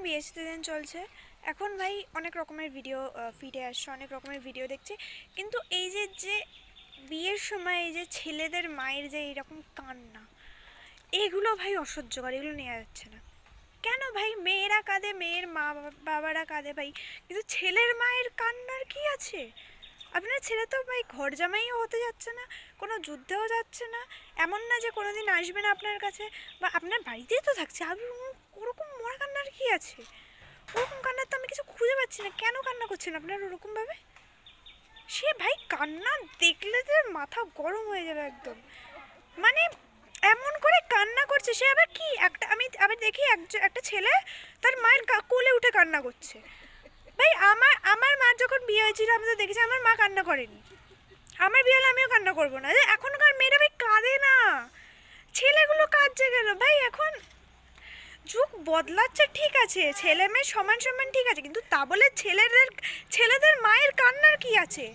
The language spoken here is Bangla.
বিয়ের সিজন চলছে, এখন ভাই অনেক রকমের ভিডিও ফিডে আসছে, অনেক রকমের ভিডিও দেখছে, কিন্তু এই যে যে বিয়ের সময় এই যে ছেলেদের মায়ের যে এইরকম কান্না, এগুলো ভাই অসহ্যকর, এগুলো নেওয়া যাচ্ছে না। কেন ভাই মেয়েরা কাঁদে, মেয়ের মা বাবারা কাঁদে ভাই, কিন্তু ছেলের মায়ের কান্নার কি আছে? আপনার ছেলে তো ভাই ঘর জামাইও হতে যাচ্ছে না, কোনো যুদ্ধেও যাচ্ছে না, এমন না যে কোনোদিন আসবে না আপনার কাছে, বা আপনার বাড়িতেই তো থাকছে। আপনি ওরকম মরা কান্নার কি আছে? ওরকম কান্নার তো আমি কিছু খুঁজে পাচ্ছি না। কেন কান্না করছেন আপনার ওরকমভাবে? সে ভাই কান্না দেখলে যে মাথা গরম হয়ে যাবে একদম। মানে এমন করে কান্না করছে সে, আবার কি একটা আমি আবার দেখি একটা ছেলে তার মায়ের কোলে উঠে কান্না করছে। ভাই আমার আমার মা যখন বিয়ে হয়েছিল আমি তো দেখেছি, আমার মা কান্না করেনি। আমার বিয়ে হলে আমিও কান্না করবো না। এখনকার মেয়েরা ভাই কাঁদে না, ছেলেগুলো কাঁদছে কেন ভাই? এখন যুগ বদলাচ্ছে ঠিক আছে, ছেলে মেয়ে সমান সমান ঠিক আছে, কিন্তু তা বলে ছেলেদের মায়ের কান্নার কি আছে?